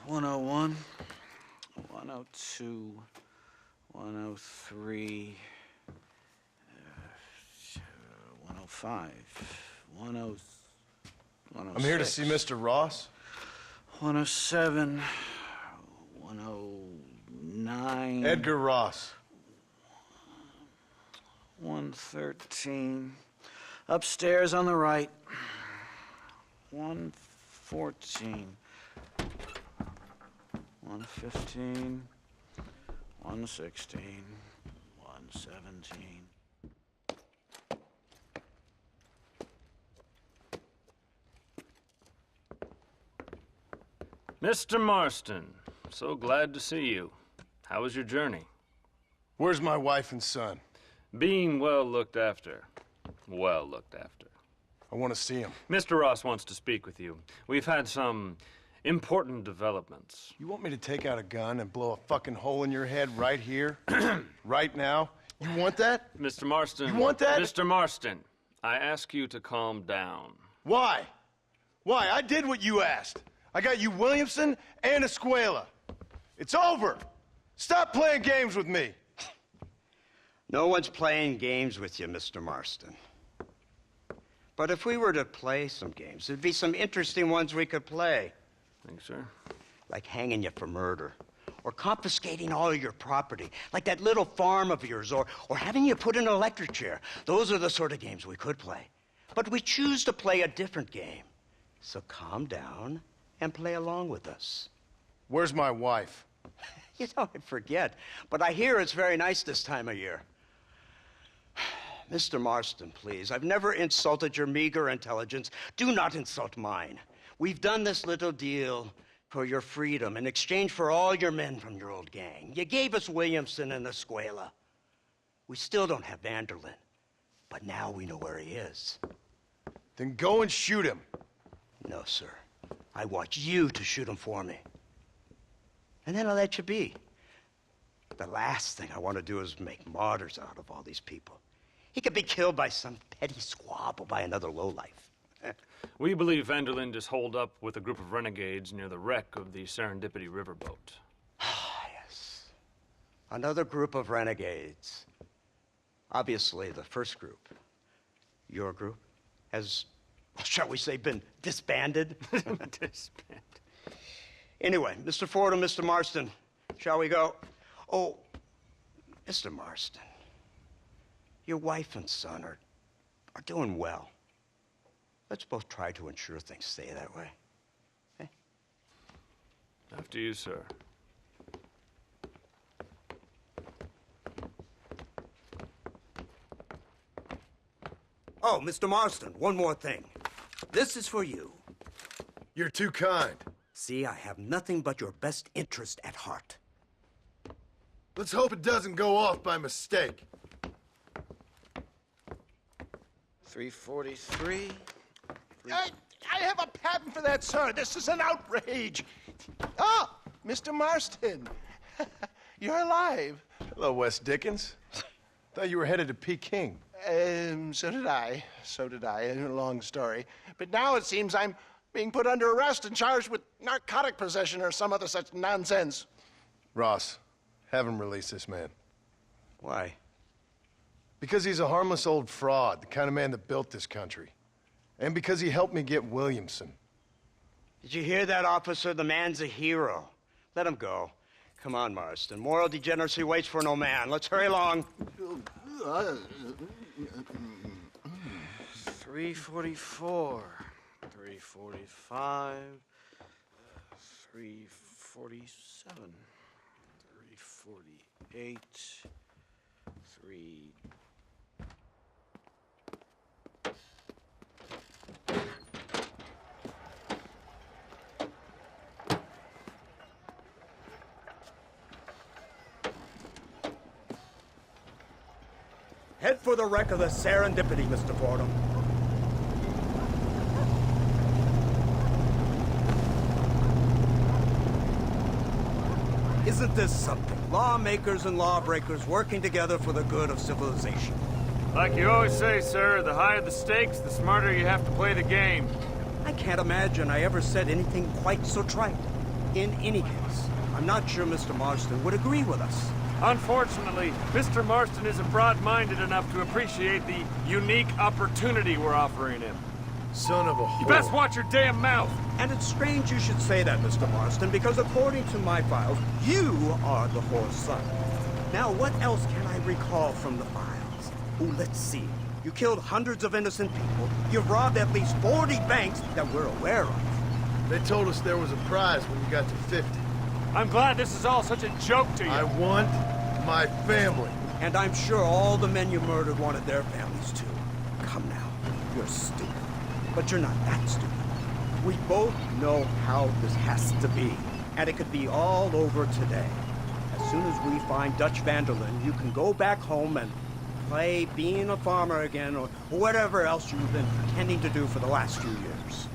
101, 102, 103, 105, 106. I'm here to see Mr. Ross. 107, 109. Edgar Ross. 113. Upstairs on the right. 114. 115. 116. 117. Mr. Marston, so glad to see you. How was your journey? Where's my wife and son? Being well looked after. Well looked after. I want to see him. Mr. Ross wants to speak with you. We've had some important developments. You want me to take out a gun and blow a fucking hole in your head right here? Right now? You want that? Mr. Marston. You want that? Mr. Marston, I ask you to calm down. Why? Why? I did what you asked. I got you Williamson and Escuela. It's over. Stop playing games with me. No one's playing games with you, Mr. Marston. But if we were to play some games, there'd be some interesting ones we could play. Thanks, sir. Like hanging you for murder, or confiscating all your property, like that little farm of yours, or having you put in an electric chair. Those are the sort of games we could play. But we choose to play a different game. So calm down and play along with us. Where's my wife? You know, I forget, but I hear it's very nice this time of year. Mr. Marston, please, I've never insulted your meager intelligence. Do not insult mine. We've done this little deal for your freedom in exchange for all your men from your old gang. You gave us Williamson and Escuela. We still don't have Vanderlyn, but now we know where he is. Then go and shoot him. No, sir. I want you to shoot him for me. And then I'll let you be. The last thing I want to do is make martyrs out of all these people. He could be killed by some petty squabble by another lowlife. We believe Vanderlyn just holed up with a group of renegades near the wreck of the Serendipity riverboat. Ah, yes. Another group of renegades. Obviously, the first group, your group, has, shall we say, been disbanded? Disbanded. Anyway, Mr. Ford and Mr. Marston, shall we go? Oh, Mr. Marston, your wife and son are doing well. Let's both try to ensure things stay that way. Okay? After you, sir. Oh, Mr. Marston, one more thing. This is for you. You're too kind. See, I have nothing but your best interest at heart. Let's hope it doesn't go off by mistake. 343. I have a patent for that, sir. This is an outrage. Ah, Mr. Marston. You're alive. Hello, Wes Dickens. Thought you were headed to Peking. So did I. So did I. A long story. But now it seems I'm being put under arrest and charged with narcotic possession or some other such nonsense. Ross, have him release this man. Why? Because he's a harmless old fraud, the kind of man that built this country. And because he helped me get Williamson. Did you hear that, officer? The man's a hero. Let him go. Come on, Marston. Moral degeneracy waits for no man. Let's hurry along. 344. 345. 347. 348. 3... Head for the wreck of the Serendipity, Mr. Fordham. Isn't this something? Lawmakers and lawbreakers working together for the good of civilization. Like you always say, sir, the higher the stakes, the smarter you have to play the game. I can't imagine I ever said anything quite so trite. In any case, I'm not sure Mr. Marston would agree with us. Unfortunately, Mr. Marston isn't broad-minded enough to appreciate the unique opportunity we're offering him. Son of a whore. You best watch your damn mouth! And it's strange you should say that, Mr. Marston, because according to my files, you are the whore's son. Now, what else can I recall from the files? Oh, let's see. You killed hundreds of innocent people. You've robbed at least 40 banks that we're aware of. They told us there was a prize when you got to 50. I'm glad this is all such a joke to you. I want my family. And I'm sure all the men you murdered wanted their families too. Come now, you're stupid. But you're not that stupid. We both know how this has to be. And it could be all over today. As soon as we find Dutch Vanderlyn, you can go back home and play being a farmer again, or whatever else you've been pretending to do for the last few years.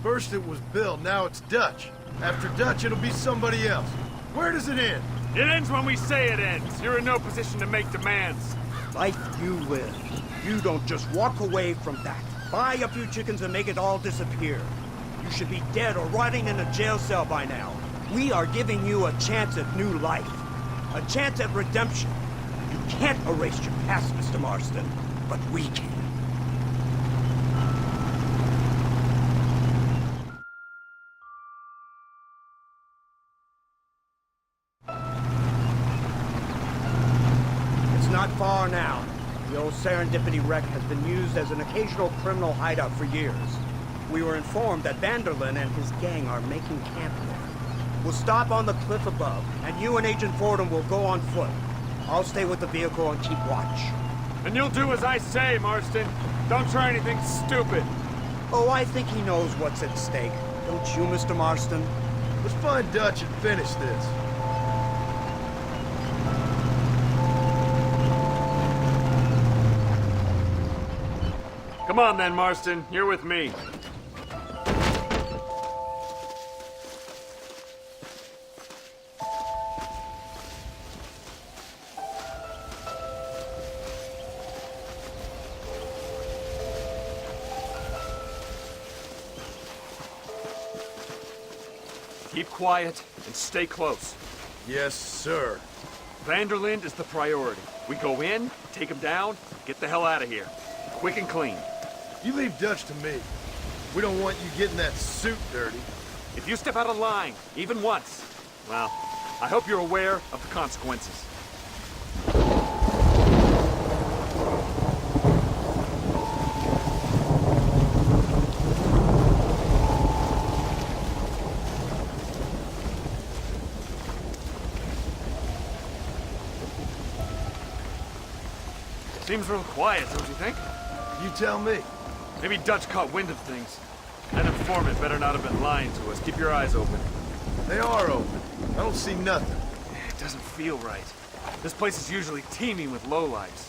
First it was Bill, now it's Dutch. After Dutch, it'll be somebody else. Where does it end? It ends when we say it ends. You're in no position to make demands. Life you live. You don't just walk away from that. Buy a few chickens and make it all disappear. You should be dead or rotting in a jail cell by now. We are giving you a chance at new life. A chance at redemption. You can't erase your past, Mr. Marston, but we can. It's not far now. The old Serendipity wreck has been used as an occasional criminal hideout for years. We were informed that Vanderlyn and his gang are making camp there. We'll stop on the cliff above, and you and Agent Fordham will go on foot. I'll stay with the vehicle and keep watch. And you'll do as I say, Marston. Don't try anything stupid. Oh, I think he knows what's at stake. Don't you, Mr. Marston? Let's find Dutch and finish this. Come on then, Marston. You're with me. Keep quiet and stay close. Yes, sir. Vanderlyn is the priority. We go in, take him down, get the hell out of here. Quick and clean. You leave Dutch to me. We don't want you getting that suit dirty. If you step out of line, even once, well, I hope you're aware of the consequences. Seems real quiet, don't you think? You tell me. Maybe Dutch caught wind of things. That informant better not have been lying to us. Keep your eyes open. They are open. I don't see nothing. It doesn't feel right. This place is usually teeming with lowlifes.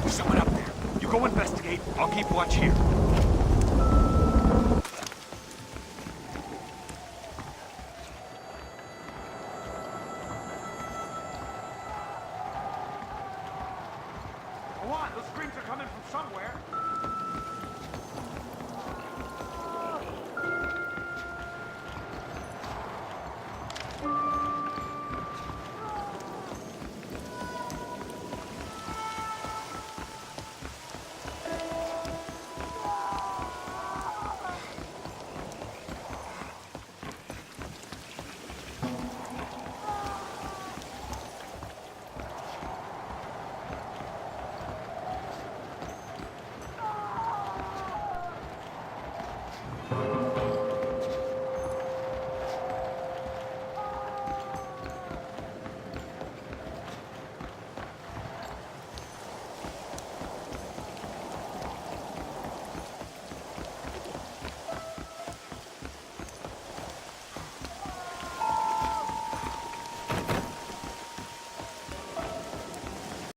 There's someone up there. You go investigate. I'll keep watch here. Go on, those screams are coming from somewhere.